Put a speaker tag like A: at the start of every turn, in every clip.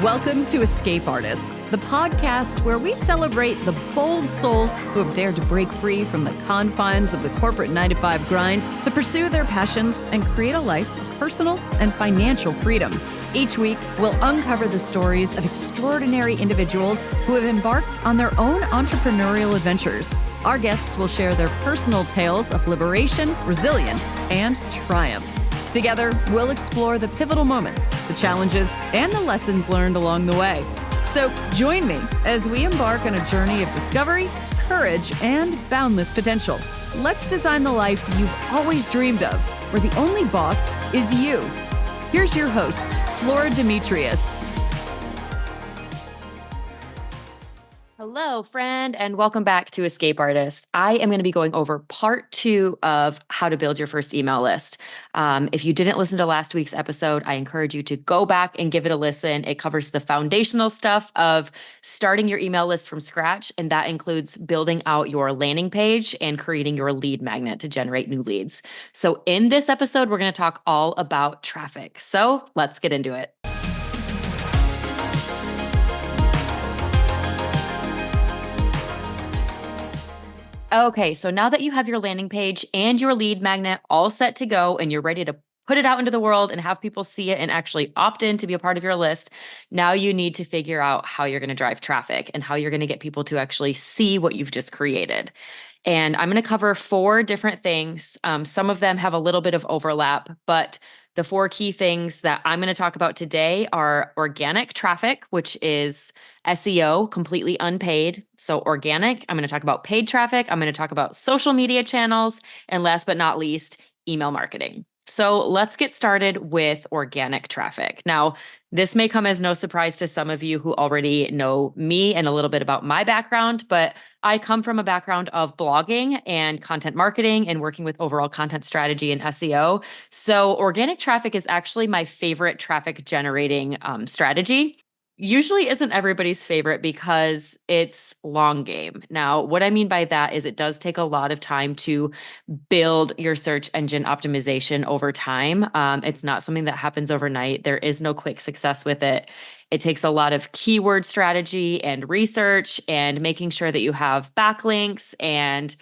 A: Welcome to Escape Artist, the podcast where we celebrate the bold souls who have dared to break free from the confines of the corporate 9-to-5 grind to pursue their passions and create a life of personal and financial freedom. Each week, we'll uncover the stories of extraordinary individuals who have embarked on their own entrepreneurial adventures. Our guests will share their personal tales of liberation, resilience, and triumph. Together, we'll explore the pivotal moments, the challenges, and the lessons learned along the way. So join me as we embark on a journey of discovery, courage, and boundless potential. Let's design the life you've always dreamed of, where the only boss is you. Here's your host, Laura Demetrius.
B: Hello, friend, and welcome back to Escape Artist. I am going to be going over part 2 of how to build your first email list. If you didn't listen to last week's episode, I encourage you to go back and give it a listen. It covers the foundational stuff of starting your email list from scratch, and that includes building out your landing page and creating your lead magnet to generate new leads. So in this episode, we're going to talk all about traffic. So let's get into it. Okay, so now that you have your landing page and your lead magnet all set to go and you're ready to put it out into the world and have people see it and actually opt in to be a part of your list, now you need to figure out how you're going to drive traffic and how you're going to get people to actually see what you've just created. And I'm going to cover 4 different things. Some of them have a little bit of overlap, but the 4 key things that I'm going to talk about today are organic traffic, which is SEO, completely unpaid. So organic. I'm going to talk about paid traffic. I'm going to talk about social media channels. And last but not least, email marketing. So let's get started with organic traffic. Now, this may come as no surprise to some of you who already know me and a little bit about my background, but I come from a background of blogging and content marketing and working with overall content strategy and SEO. So organic traffic is actually my favorite traffic generating strategy. Usually isn't everybody's favorite because it's long game. Now, what I mean by that is it does take a lot of time to build your search engine optimization over time. It's not something that happens overnight. There is no quick success with it. It takes a lot of keyword strategy and research and making sure that you have backlinks and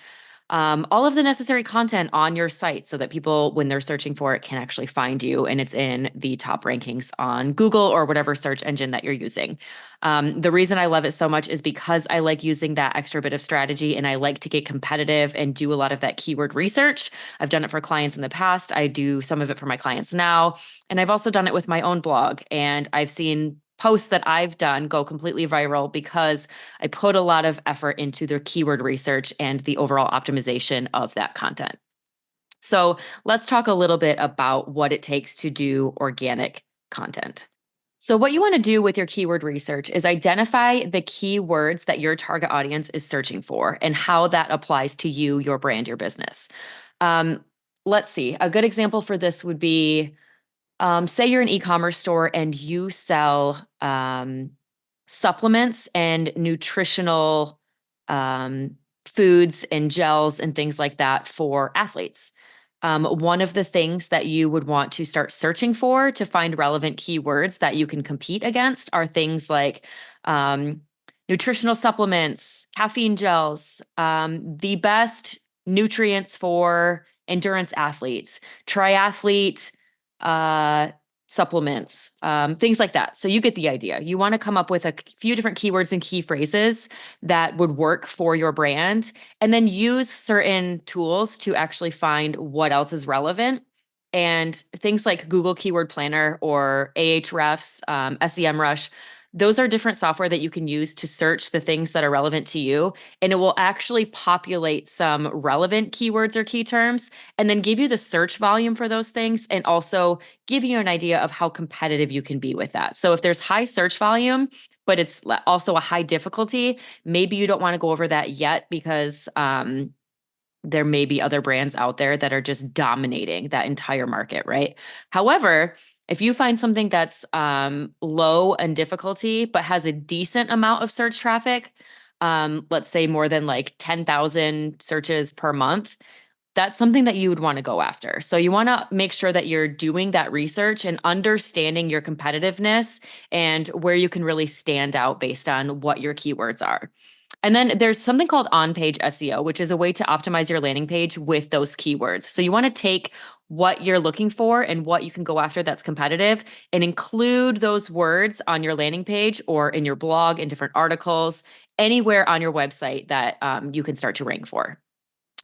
B: all of the necessary content on your site so that people, when they're searching for it, can actually find you and it's in the top rankings on Google or whatever search engine that you're using. The reason I love it so much is because I like using that extra bit of strategy and I like to get competitive and do a lot of that keyword research. I've done it for clients in the past. I do some of it for my clients now. And I've also done it with my own blog. And I've seen posts that I've done go completely viral because I put a lot of effort into their keyword research and the overall optimization of that content. So let's talk a little bit about what it takes to do organic content. So what you want to do with your keyword research is identify the keywords that your target audience is searching for and how that applies to you, your brand, your business. Let's see. A good example for this would be say you're an e-commerce store and you sell supplements and nutritional foods and gels and things like that for athletes. One of the things that you would want to start searching for to find relevant keywords that you can compete against are things like nutritional supplements, caffeine gels, the best nutrients for endurance athletes, triathlete supplements, things like that. So you get the idea. You want to come up with a few different keywords and key phrases that would work for your brand, and then use certain tools to actually find what else is relevant. And things like Google Keyword Planner or Ahrefs, SEMrush, those are different software that you can use to search the things that are relevant to you. And it will actually populate some relevant keywords or key terms and then give you the search volume for those things and also give you an idea of how competitive you can be with that. So if there's high search volume, but it's also a high difficulty, maybe you don't want to go over that yet because there may be other brands out there that are just dominating that entire market, right? However, if you find something that's low in difficulty, but has a decent amount of search traffic, let's say more than like 10,000 searches per month, that's something that you would want to go after. So you want to make sure that you're doing that research and understanding your competitiveness and where you can really stand out based on what your keywords are. And then there's something called on-page SEO, which is a way to optimize your landing page with those keywords. So you want to take what you're looking for and what you can go after that's competitive and include those words on your landing page or in your blog, in different articles, anywhere on your website that you can start to rank for.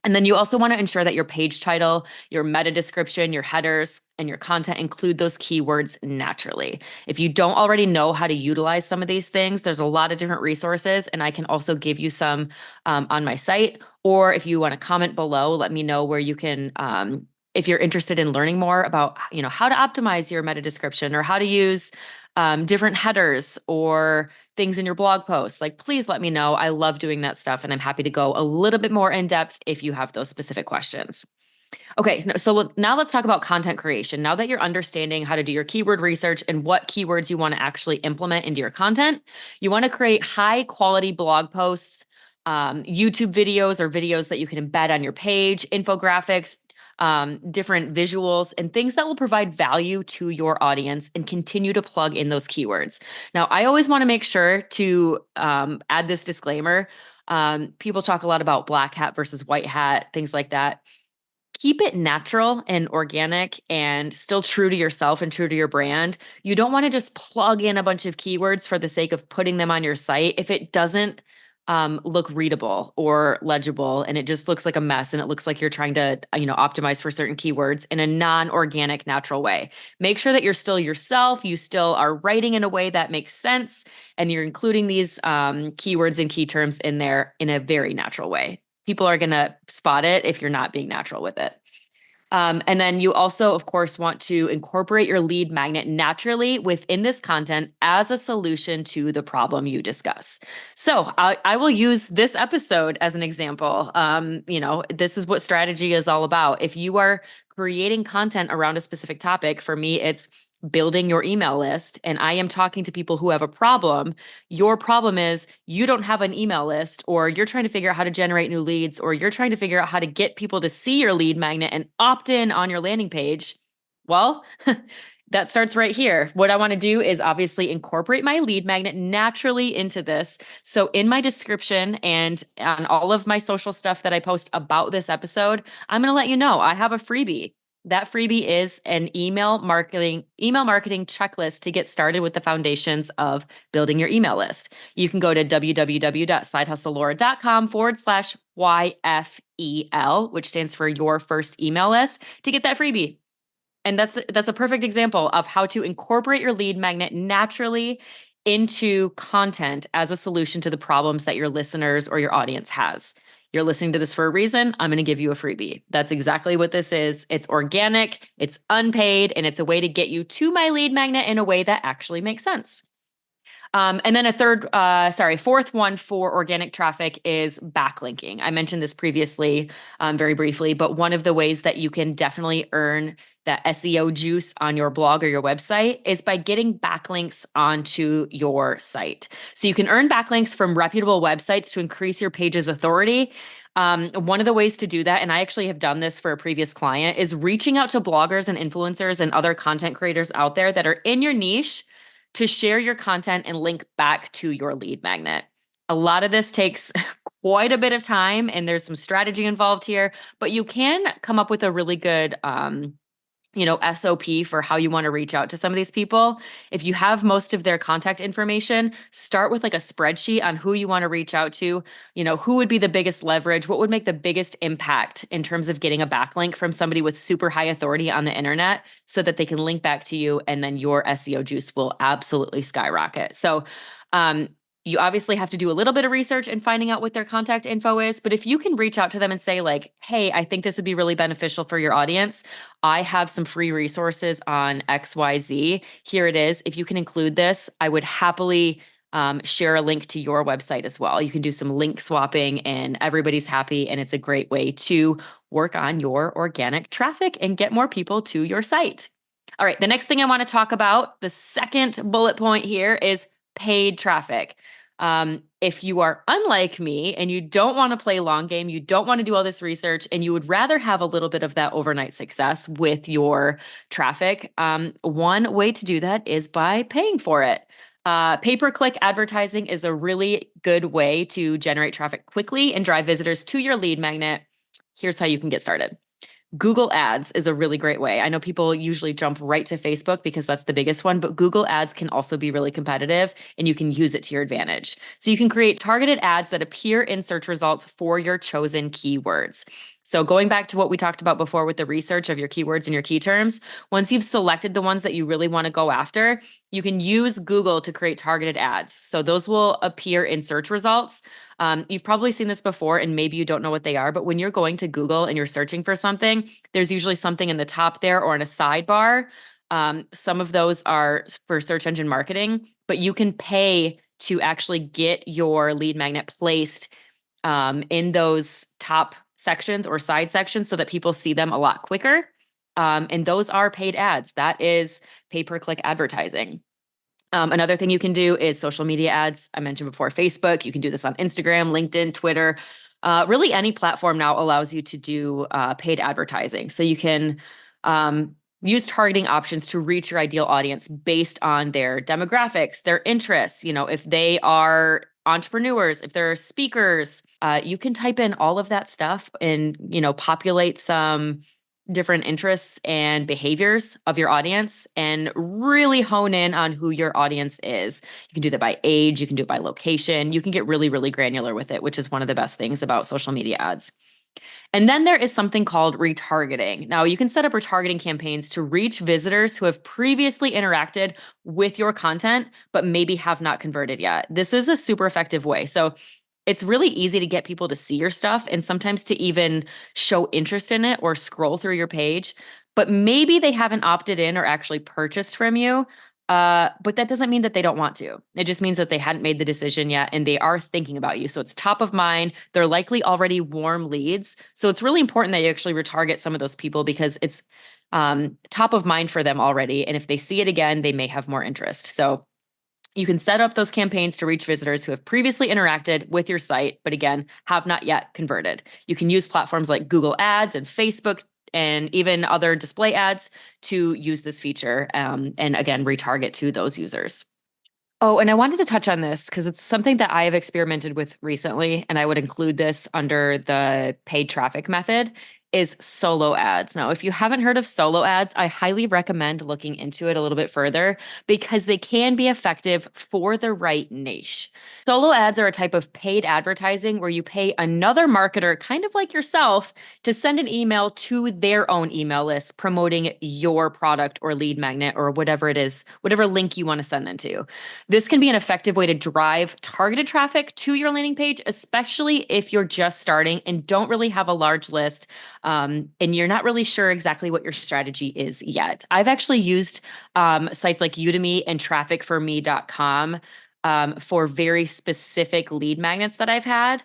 B: And then you also want to ensure that your page title, your meta description, your headers, and your content include those keywords naturally. If you don't already know how to utilize some of these things, there's a lot of different resources, and I can also give you some on my site. Or if you want to comment below, let me know where you can, if you're interested in learning more about, how to optimize your meta description or how to use different headers or things in your blog posts, like please let me know. I love doing that stuff, and I'm happy to go a little bit more in depth if you have those specific questions. Okay, so now let's talk about content creation. Now that you're understanding how to do your keyword research and what keywords you want to actually implement into your content, you want to create high quality blog posts, YouTube videos or videos that you can embed on your page, infographics, different visuals, and things that will provide value to your audience and continue to plug in those keywords. Now, I always want to make sure to add this disclaimer. People talk a lot about black hat versus white hat, things like that. Keep it natural and organic and still true to yourself and true to your brand. You don't want to just plug in a bunch of keywords for the sake of putting them on your site if it doesn't look readable or legible, and it just looks like a mess, and it looks like you're trying to optimize for certain keywords in a non-organic, natural way. Make sure that you're still yourself, you still are writing in a way that makes sense, and you're including these keywords and key terms in there in a very natural way. People are going to spot it if you're not being natural with it. And then you also, of course, want to incorporate your lead magnet naturally within this content as a solution to the problem you discuss. So I will use this episode as an example. This is what strategy is all about. If you are creating content around a specific topic, for me, it's building your email list, and I am talking to people who have a problem. Your problem is you don't have an email list, or you're trying to figure out how to generate new leads, or you're trying to figure out how to get people to see your lead magnet and opt in on your landing page. Well, that starts right here. What I want to do is obviously incorporate my lead magnet naturally into this. So in my description and on all of my social stuff that I post about this episode, I'm going to let you know I have a freebie. That freebie is an email marketing checklist to get started with the foundations of building your email list. You can go to www.sidehustlelaura.com/YFEL, which stands for your first email list, to get that freebie. And that's a perfect example of how to incorporate your lead magnet naturally into content as a solution to the problems that your listeners or your audience has. You're listening to this for a reason. I'm going to give you a freebie. That's exactly what this is. It's organic, it's unpaid, and it's a way to get you to my lead magnet in a way that actually makes sense. And then fourth one for organic traffic is backlinking. I mentioned this previously, very briefly, but one of the ways that you can definitely earn that SEO juice on your blog or your website is by getting backlinks onto your site. So you can earn backlinks from reputable websites to increase your page's authority. One of the ways to do that, and I actually have done this for a previous client, is reaching out to bloggers and influencers and other content creators out there that are in your niche to share your content and link back to your lead magnet. A lot of this takes quite a bit of time, and there's some strategy involved here, but you can come up with a really good SOP for how you want to reach out to some of these people. If you have most of their contact information, start with like a spreadsheet on who you want to reach out to, who would be the biggest leverage, what would make the biggest impact in terms of getting a backlink from somebody with super high authority on the internet so that they can link back to you, and then your SEO juice will absolutely skyrocket. So, you obviously have to do a little bit of research and finding out what their contact info is. But if you can reach out to them and say like, hey, I think this would be really beneficial for your audience. I have some free resources on XYZ. Here it is. If you can include this, I would happily share a link to your website as well. You can do some link swapping and everybody's happy. And it's a great way to work on your organic traffic and get more people to your site. All right. The next thing I want to talk about, the second bullet point here, is paid traffic. If you are unlike me and you don't want to play long game, you don't want to do all this research, and you would rather have a little bit of that overnight success with your traffic, one way to do that is by paying for it. Pay-per-click advertising is a really good way to generate traffic quickly and drive visitors to your lead magnet. Here's how you can get started. Google Ads is a really great way. I know people usually jump right to Facebook because that's the biggest one, but Google Ads can also be really competitive and you can use it to your advantage. So you can create targeted ads that appear in search results for your chosen keywords. So going back to what we talked about before with the research of your keywords and your key terms, once you've selected the ones that you really want to go after, you can use Google to create targeted ads. So those will appear in search results. You've probably seen this before and maybe you don't know what they are, but when you're going to Google and you're searching for something, there's usually something in the top there or in a sidebar. Some of those are for search engine marketing, but you can pay to actually get your lead magnet placed in those top sections or side sections so that people see them a lot quicker. And those are paid ads. That is pay-per-click advertising. Another thing you can do is social media ads. I mentioned before Facebook. You can do this on Instagram, LinkedIn, Twitter. Really, any platform now allows you to do paid advertising. So you can use targeting options to reach your ideal audience based on their demographics, their interests. You know, if they are entrepreneurs, if they're speakers, you can type in all of that stuff and, you know, populate some different interests and behaviors of your audience and really hone in on who your audience is. You can do that by age, you can do it by location, you can get really, really granular with it, which is one of the best things about social media ads. And then there is something called retargeting. Now, you can set up retargeting campaigns to reach visitors who have previously interacted with your content, but maybe have not converted yet. This is a super effective way. So it's really easy to get people to see your stuff and sometimes to even show interest in it or scroll through your page, but maybe they haven't opted in or actually purchased from you. But that doesn't mean that they don't want to. It just means that they hadn't made the decision yet and they are thinking about you. So it's top of mind. They're likely already warm leads. So it's really important that you actually retarget some of those people because it's top of mind for them already. And if they see it again, they may have more interest. So you can set up those campaigns to reach visitors who have previously interacted with your site, but again, have not yet converted. You can use platforms like Google Ads and Facebook and even other display ads to use this feature and again, retarget to those users. Oh, and I wanted to touch on this because it's something that I have experimented with recently, and I would include this under the paid traffic method, is solo ads. Now, if you haven't heard of solo ads, I highly recommend looking into it a little bit further because they can be effective for the right niche. Solo ads are a type of paid advertising where you pay another marketer, kind of like yourself, to send an email to their own email list promoting your product or lead magnet or whatever it is, whatever link you want to send them to. This can be an effective way to drive targeted traffic to your landing page, especially if you're just starting and don't really have a large list and you're not really sure exactly what your strategy is yet. I've actually used sites like Udemy and trafficforme.com for very specific lead magnets that I've had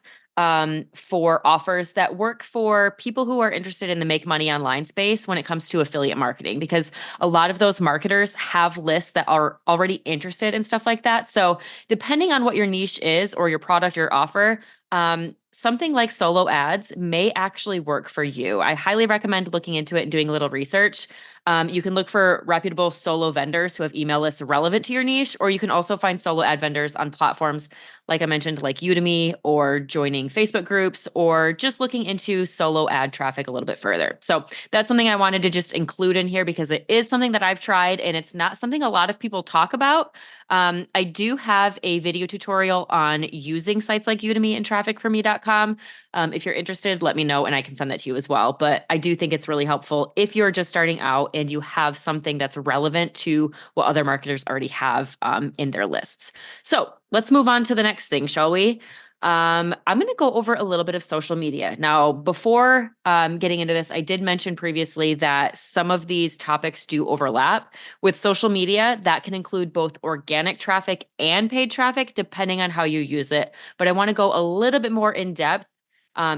B: for offers that work for people who are interested in the make money online space when it comes to affiliate marketing, because a lot of those marketers have lists that are already interested in stuff like that. So depending on what your niche is or your product or offer, something like solo ads may actually work for you. I highly recommend looking into it and doing a little research. You can look for reputable solo vendors who have email lists relevant to your niche, or you can also find solo ad vendors on platforms like I mentioned, like Udemy, or joining Facebook groups, or just looking into solo ad traffic a little bit further. So that's something I wanted to just include in here because it is something that I've tried and it's not something a lot of people talk about. I do have a video tutorial on using sites like Udemy and trafficforme.com. If you're interested, let me know and I can send that to you as well. But I do think it's really helpful if you're just starting out and you have something that's relevant to what other marketers already have in their lists. So let's move on to the next thing, shall we? I'm going to go over a little bit of social media. Now, before getting into this, I did mention previously that some of these topics do overlap. With social media, that can include both organic traffic and paid traffic, depending on how you use it. But I want to go a little bit more in depth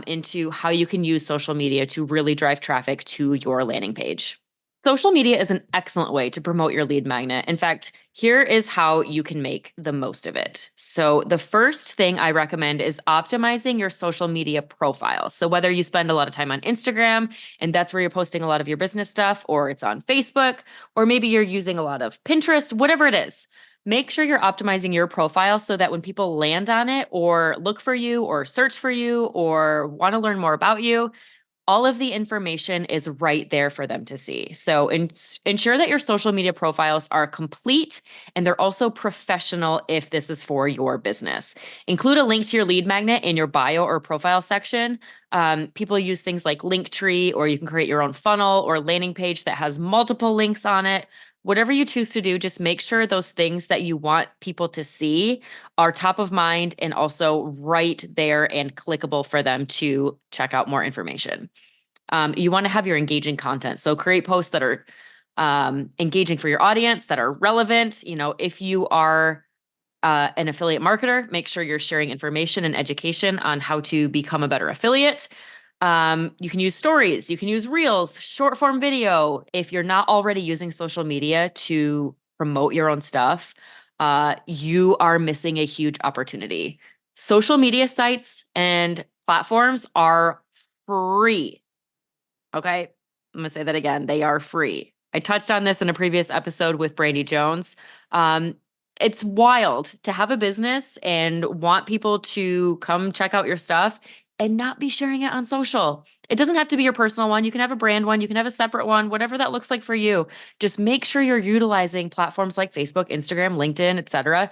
B: into how you can use social media to really drive traffic to your landing page. Social media is an excellent way to promote your lead magnet. In fact, here is how you can make the most of it. So, the first thing I recommend is optimizing your social media profile. So, whether you spend a lot of time on Instagram and that's where you're posting a lot of your business stuff, or it's on Facebook, or maybe you're using a lot of Pinterest, whatever it is, make sure you're optimizing your profile so that when people land on it or look for you or search for you or want to learn more about you, all of the information is right there for them to see. So ensure that your social media profiles are complete and they're also professional if this is for your business. Include a link to your lead magnet in your bio or profile section. People use things like Linktree, or you can create your own funnel or landing page that has multiple links on it. Whatever you choose to do, just make sure those things that you want people to see are top of mind and also right there and clickable for them to check out more information. You want to have your engaging content. So create posts that are engaging for your audience, that are relevant. If you are an affiliate marketer, make sure you're sharing information and education on how to become a better affiliate. You can use stories, you can use reels, short form video. If you're not already using social media to promote your own stuff, you are missing a huge opportunity. Social media sites and platforms are free. Okay. I'm going to say that again. They are free. I touched on this in a previous episode with Brandy Jones. It's wild to have a business and want people to come check out your stuff and not be sharing it on social. It doesn't have to be your personal one. You can have a brand one, you can have a separate one, whatever that looks like for you. Just make sure you're utilizing platforms like Facebook, Instagram, LinkedIn, etc.,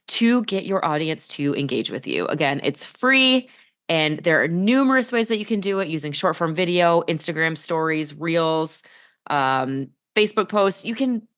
B: to get your audience to engage with you. Again, it's free. And there are numerous ways that you can do it using short form video, Instagram stories, reels, Facebook posts. You can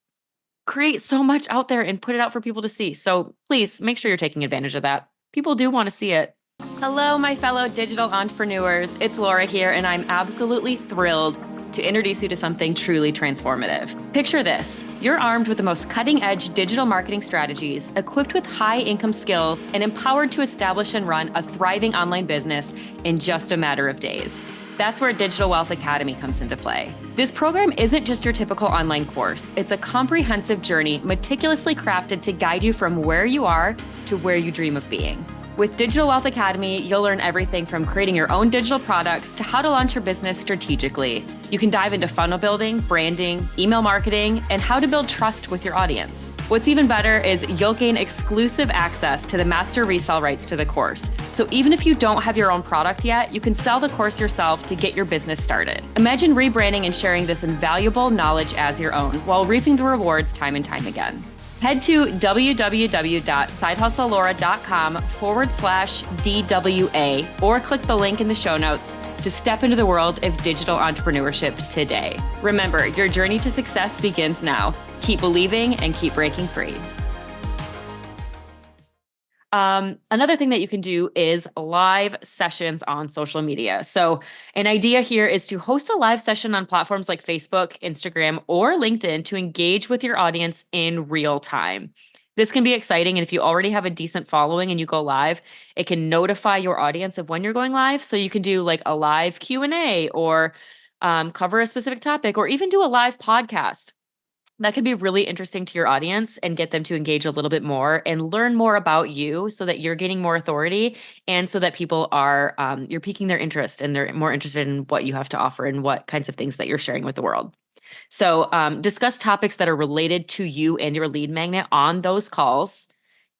B: create so much out there and put it out for people to see. So please make sure you're taking advantage of that. People do want to see it. Hello, my fellow digital entrepreneurs. It's Laura here, and I'm absolutely thrilled to introduce you to something truly transformative. Picture this. You're armed with the most cutting-edge digital marketing strategies, equipped with high-income skills, and empowered to establish and run a thriving online business in just a matter of days. That's where Digital Wealth Academy comes into play. This program isn't just your typical online course. It's a comprehensive journey meticulously crafted to guide you from where you are to where you dream of being. With Digital Wealth Academy, you'll learn everything from creating your own digital products to how to launch your business strategically. You can dive into funnel building, branding, email marketing, and how to build trust with your audience. What's even better is you'll gain exclusive access to the master resale rights to the course. So even if you don't have your own product yet, you can sell the course yourself to get your business started. Imagine rebranding and sharing this invaluable knowledge as your own while reaping the rewards time and time again. Head to www.sidehustlelaura.com/DWA or click the link in the show notes to step into the world of digital entrepreneurship today. Remember, your journey to success begins now. Keep believing and keep breaking free. Another thing that you can do is live sessions on social media. So an idea here is to host a live session on platforms like Facebook, Instagram, or LinkedIn to engage with your audience in real time. This can be exciting. And if you already have a decent following and you go live, it can notify your audience of when you're going live. So you can do like a live Q&A or cover a specific topic or even do a live podcast. That can be really interesting to your audience and get them to engage a little bit more and learn more about you so that you're gaining more authority and so that people are, you're piquing their interest and they're more interested in what you have to offer and what kinds of things that you're sharing with the world. So discuss topics that are related to you and your lead magnet on those calls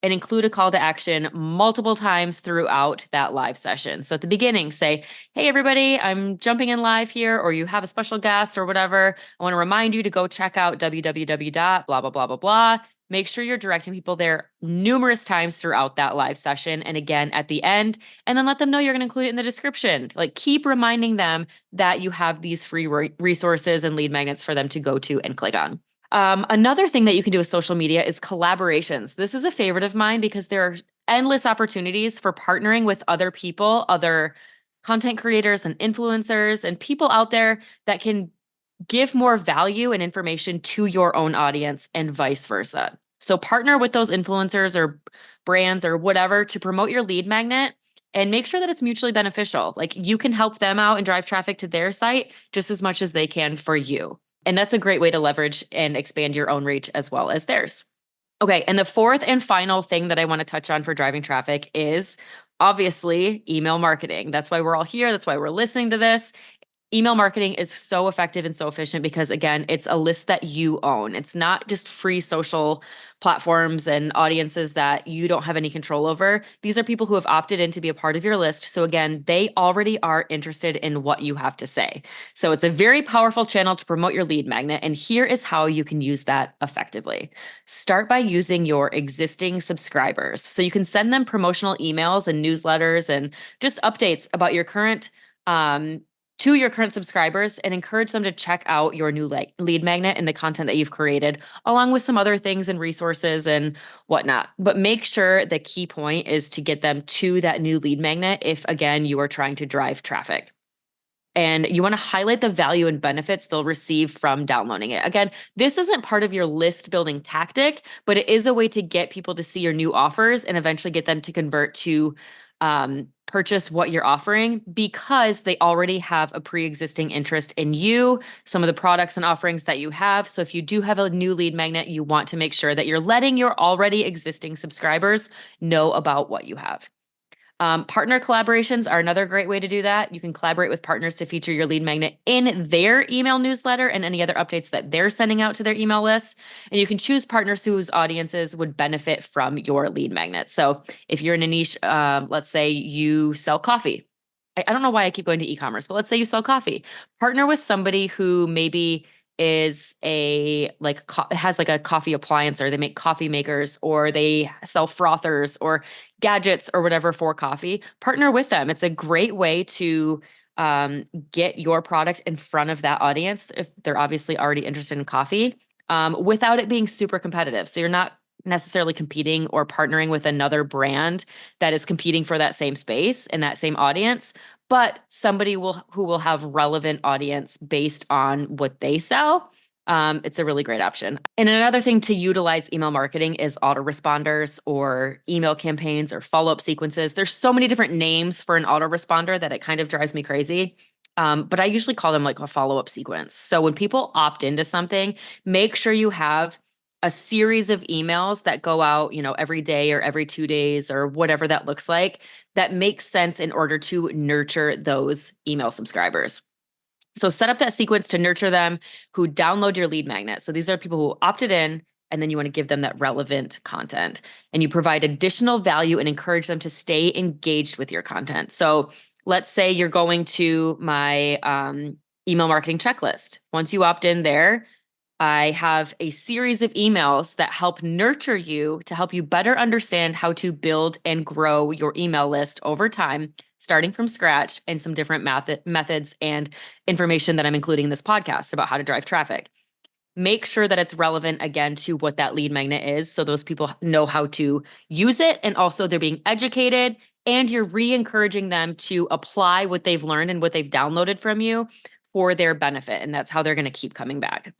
B: and include a call to action multiple times throughout that live session. So at the beginning, say, hey, everybody, I'm jumping in live here, or you have a special guest or whatever. I want to remind you to go check out www. blah, blah, blah, blah, blah. Make sure you're directing people there numerous times throughout that live session. And again, at the end, and then let them know you're going to include it in the description. Like keep reminding them that you have these free resources and lead magnets for them to go to and click on. Another thing that you can do with social media is collaborations. This is a favorite of mine because there are endless opportunities for partnering with other people, other content creators and influencers and people out there that can give more value and information to your own audience and vice versa. So partner with those influencers or brands or whatever to promote your lead magnet and make sure that it's mutually beneficial. Like you can help them out and drive traffic to their site just as much as they can for you. And that's a great way to leverage and expand your own reach as well as theirs. Okay. And the fourth and final thing that I want to touch on for driving traffic is obviously email marketing. That's why we're all here. That's why we're listening to this. Email marketing is so effective and so efficient because, again, it's a list that you own. It's not just free social platforms and audiences that you don't have any control over. These are people who have opted in to be a part of your list. So, again, they already are interested in what you have to say. So, it's a very powerful channel to promote your lead magnet. And here is how you can use that effectively. Start by using your existing subscribers. So, you can send them promotional emails and newsletters and just updates about your current to your current subscribers and encourage them to check out your new lead magnet and the content that you've created, along with some other things and resources and whatnot. But make sure the key point is to get them to that new lead magnet if, again, you are trying to drive traffic. And you want to highlight the value and benefits they'll receive from downloading it. Again, this isn't part of your list building tactic, but it is a way to get people to see your new offers and eventually get them to convert to purchase what you're offering because they already have a pre-existing interest in you, some of the products and offerings that you have. So if you do have a new lead magnet, you want to make sure that you're letting your already existing subscribers know about what you have. Partner collaborations are another great way to do that. You can collaborate with partners to feature your lead magnet in their email newsletter and any other updates that they're sending out to their email lists. And you can choose partners whose audiences would benefit from your lead magnet. So if you're in a niche, let's say you sell coffee. I don't know why I keep going to e-commerce, but let's say you sell coffee. Partner with somebody who maybe is has like a coffee appliance, or they make coffee makers, or they sell frothers or gadgets or whatever for coffee. Partner with them. It's a great way to get your product in front of that audience if they're obviously already interested in coffee, without it being super competitive. So you're not necessarily competing or partnering with another brand that is competing for that same space and that same audience, but somebody who will have relevant audience based on what they sell. It's a really great option. And another thing to utilize email marketing is autoresponders or email campaigns or follow-up sequences. There's so many different names for an autoresponder that it kind of drives me crazy. But I usually call them like a follow-up sequence. So when people opt into something, make sure you have a series of emails that go out, every day or every 2 days or whatever that looks like, that makes sense in order to nurture those email subscribers. So set up that sequence to nurture them who download your lead magnet. So these are people who opted in, and then you want to give them that relevant content, and you provide additional value and encourage them to stay engaged with your content. So let's say you're going to my email marketing checklist. Once you opt in there, I have a series of emails that help nurture you to help you better understand how to build and grow your email list over time, starting from scratch, and some different methods and information that I'm including in this podcast about how to drive traffic. Make sure that it's relevant, again, to what that lead magnet is, so those people know how to use it, and also they're being educated, and you're re-encouraging them to apply what they've learned and what they've downloaded from you for their benefit, and that's how they're going to keep coming back.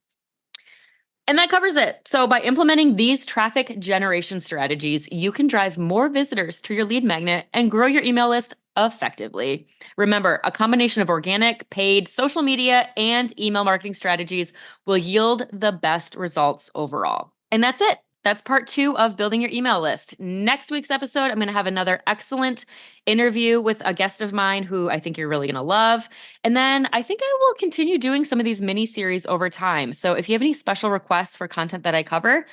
B: And that covers it. So by implementing these traffic generation strategies, you can drive more visitors to your lead magnet and grow your email list effectively. Remember, a combination of organic, paid, social media, and email marketing strategies will yield the best results overall. And that's it. That's part 2 of building your email list. Next week's episode, I'm going to have another excellent interview with a guest of mine who I think you're really going to love. And then I think I will continue doing some of these mini series over time. So if you have any special requests for content that I cover,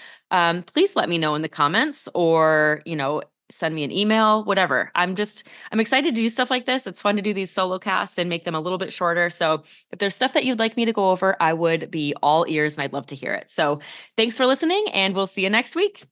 B: please let me know in the comments, or, send me an email, whatever. I'm excited to do stuff like this. It's fun to do these solo casts and make them a little bit shorter. So if there's stuff that you'd like me to go over, I would be all ears and I'd love to hear it. So thanks for listening, and we'll see you next week.